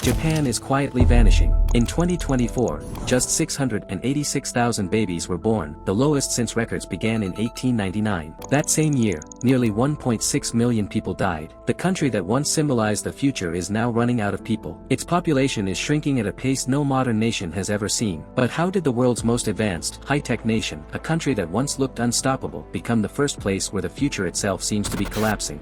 Japan is quietly vanishing. In 2024, just 686,000 babies were born, the lowest since records began in 1899. That same year, nearly 1.6 million people died. The country that once symbolized the future is now running out of people. Its population is shrinking at a pace no modern nation has ever seen. But how did the world's most advanced, high-tech nation, a country that once looked unstoppable, become the first place where the future itself seems to be collapsing?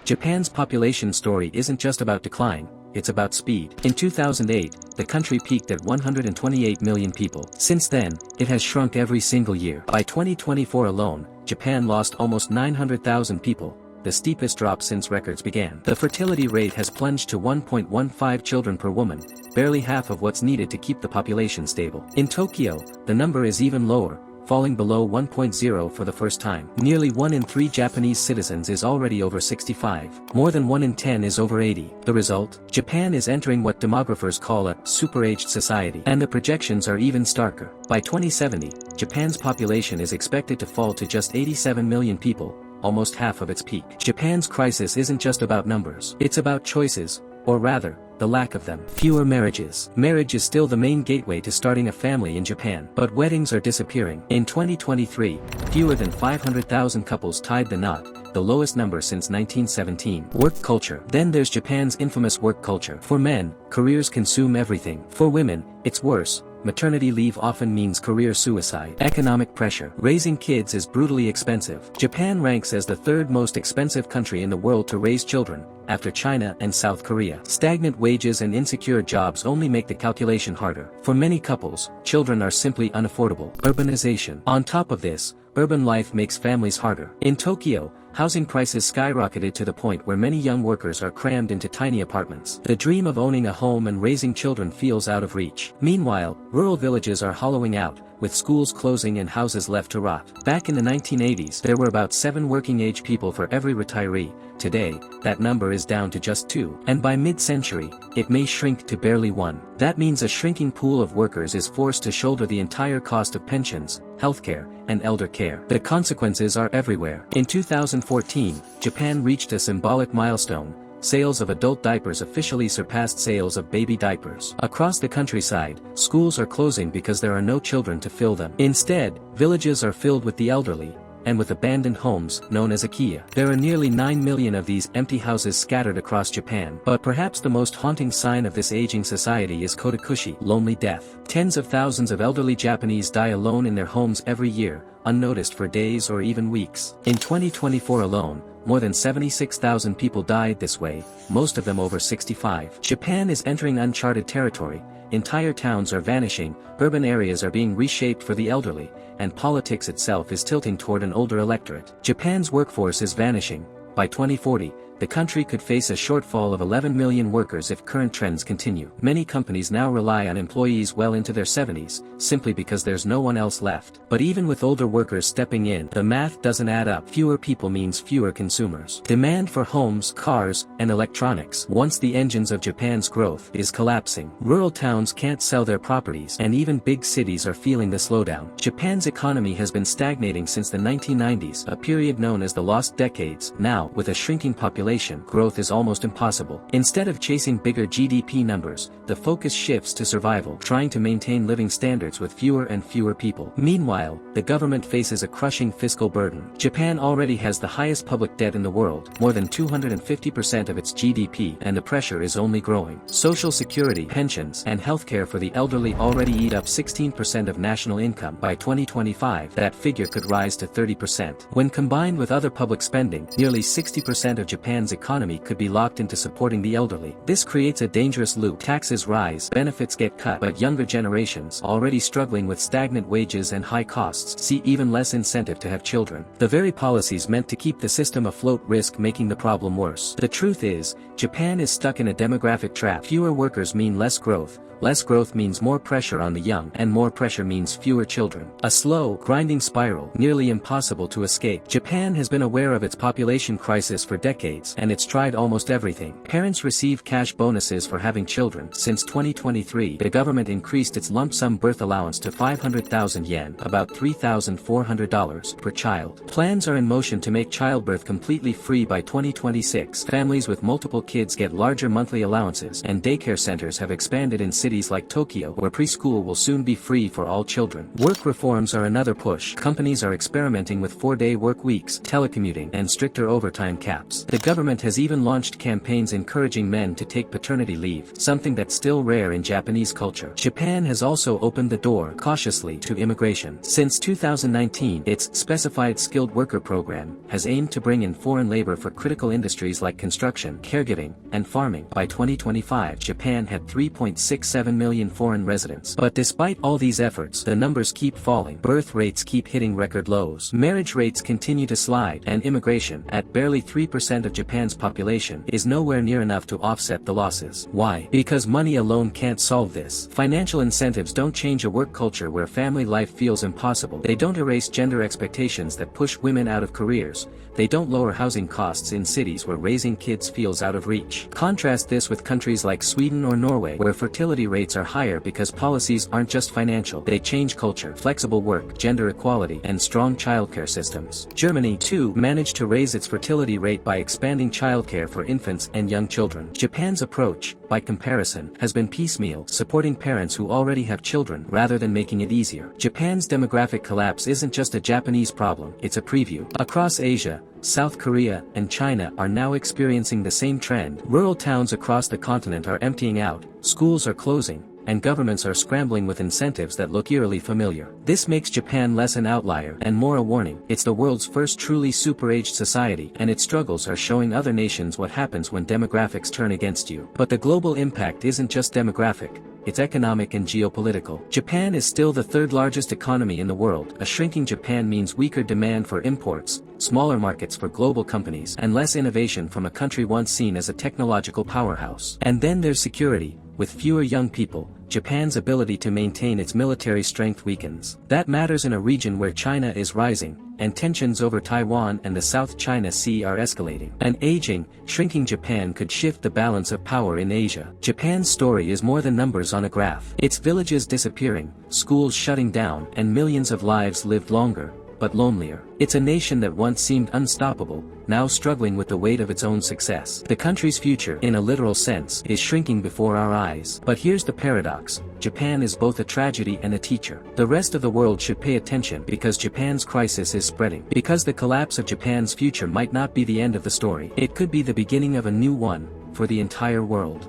Japan's population story isn't just about decline, it's about speed. In 2008, the country peaked at 128 million people. Since then, it has shrunk every single year. By 2024 alone, Japan lost almost 900,000 people, the steepest drop since records began. The fertility rate has plunged to 1.15 children per woman, barely half of what's needed to keep the population stable. In Tokyo, the number is even lower, falling below 1.0 for the first time. Nearly 1 in 3 Japanese citizens is already over 65. More than 1 in 10 is over 80. The result? Japan is entering what demographers call a super-aged society. And the projections are even starker. By 2070, Japan's population is expected to fall to just 87 million people, almost half of its peak. Japan's crisis isn't just about numbers. It's about choices, or rather, the lack of them. Fewer marriages. Marriage is still the main gateway to starting a family in Japan, but weddings are disappearing. In 2023, fewer than 500,000 couples tied the knot, the lowest number since 1917. Work culture. Then there's Japan's infamous work culture. For men, careers consume everything. For women, it's worse. Maternity leave often means career suicide. Economic pressure. Raising kids is brutally expensive. Japan ranks as the third most expensive country in the world to raise children, after China and South Korea. Stagnant wages and insecure jobs only make the calculation harder. For many couples, children are simply unaffordable. Urbanization. On top of this, urban life makes families harder. In Tokyo, housing prices skyrocketed to the point where many young workers are crammed into tiny apartments. The dream of owning a home and raising children feels out of reach. Meanwhile, rural villages are hollowing out, with schools closing and houses left to rot. Back in the 1980s, there were about 7 working-age people for every retiree. Today, that number is down to just 2. And by mid-century, it may shrink to barely 1. That means a shrinking pool of workers is forced to shoulder the entire cost of pensions, healthcare, and elder care. The consequences are everywhere. In 2014, Japan reached a symbolic milestone. Sales of adult diapers officially surpassed sales of baby diapers. Across the countryside, schools are closing because there are no children to fill them. Instead, villages are filled with the elderly, and with abandoned homes, known as ikiya. There are nearly 9 million of these empty houses scattered across Japan. But perhaps the most haunting sign of this aging society is kotokushi, lonely death. Tens of thousands of elderly Japanese die alone in their homes every year, unnoticed for days or even weeks. In 2024 alone, more than 76,000 people died this way, most of them over 65. Japan is entering uncharted territory. Entire towns are vanishing, urban areas are being reshaped for the elderly, and politics itself is tilting toward an older electorate. Japan's workforce is vanishing. By 2040, the country could face a shortfall of 11 million workers if current trends continue. Many companies now rely on employees well into their 70s, simply because there's no one else left. But even with older workers stepping in, the math doesn't add up. Fewer people means fewer consumers. Demand for homes, cars, and electronics, once the engines of Japan's growth, is collapsing. Rural towns can't sell their properties, and even big cities are feeling the slowdown. Japan's economy has been stagnating since the 1990s, a period known as the lost decades. Now, with a shrinking population, growth is almost impossible. Instead of chasing bigger GDP numbers, the focus shifts to survival, trying to maintain living standards with fewer and fewer people. Meanwhile, the government faces a crushing fiscal burden. Japan already has the highest public debt in the world, more than 250% of its GDP, and the pressure is only growing. Social security, pensions, and healthcare for the elderly already eat up 16% of national income. By 2025, that figure could rise to 30%. When combined with other public spending, nearly 60% of Japan's economy could be locked into supporting the elderly. This creates a dangerous loop. Taxes rise, benefits get cut, but younger generations, already struggling with stagnant wages and high costs, see even less incentive to have children. The very policies meant to keep the system afloat risk making the problem worse. The truth is, Japan is stuck in a demographic trap. Fewer workers mean less growth. Less growth means more pressure on the young, and more pressure means fewer children. A slow, grinding spiral, nearly impossible to escape. Japan has been aware of its population crisis for decades, kids, and it's tried almost everything. Parents receive cash bonuses for having children. Since 2023, the government increased its lump sum birth allowance to 500,000 yen, about $3,400 per child. Plans are in motion to make childbirth completely free by 2026. Families with multiple kids get larger monthly allowances, and daycare centers have expanded in cities like Tokyo, where preschool will soon be free for all children. Work reforms are another push. Companies are experimenting with 4-day work weeks, telecommuting, and stricter overtime caps. The government has even launched campaigns encouraging men to take paternity leave, something that's still rare in Japanese culture. Japan has also opened the door, cautiously, to immigration. Since 2019, its Specified Skilled Worker Program has aimed to bring in foreign labor for critical industries like construction, caregiving, and farming. By 2025, Japan had 3.67 million foreign residents. But despite all these efforts, the numbers keep falling. Birth rates keep hitting record lows. Marriage rates continue to slide, and immigration, at barely 3% of Japan's population, is nowhere near enough to offset the losses. Why? Because money alone can't solve this. Financial incentives don't change a work culture where family life feels impossible. They don't erase gender expectations that push women out of careers. They don't lower housing costs in cities where raising kids feels out of reach. Contrast this with countries like Sweden or Norway, where fertility rates are higher because policies aren't just financial. They change culture, flexible work, gender equality, and strong childcare systems. Germany, too, managed to raise its fertility rate by expanding childcare for infants and young children. Japan's approach, by comparison, has been piecemeal, supporting parents who already have children rather than making it easier. Japan's demographic collapse isn't just a Japanese problem, it's a preview. Across Asia, South Korea, and China are now experiencing the same trend. Rural towns across the continent are emptying out, schools are closing, and governments are scrambling with incentives that look eerily familiar. This makes Japan less an outlier and more a warning. It's the world's first truly super-aged society, and its struggles are showing other nations what happens when demographics turn against you. But the global impact isn't just demographic. It's economic and geopolitical. Japan is still the third largest economy in the world. A shrinking Japan means weaker demand for imports, smaller markets for global companies, and less innovation from a country once seen as a technological powerhouse. And then there's security. With fewer young people, Japan's ability to maintain its military strength weakens. That matters in a region where China is rising, and tensions over Taiwan and the South China Sea are escalating. An aging, shrinking Japan could shift the balance of power in Asia. Japan's story is more than numbers on a graph. Its villages disappearing, schools shutting down, and millions of lives lived longer, but lonelier. It's a nation that once seemed unstoppable, now struggling with the weight of its own success. The country's future, in a literal sense, is shrinking before our eyes. But here's the paradox. Japan is both a tragedy and a teacher. The rest of the world should pay attention because Japan's crisis is spreading. Because the collapse of Japan's future might not be the end of the story. It could be the beginning of a new one, for the entire world.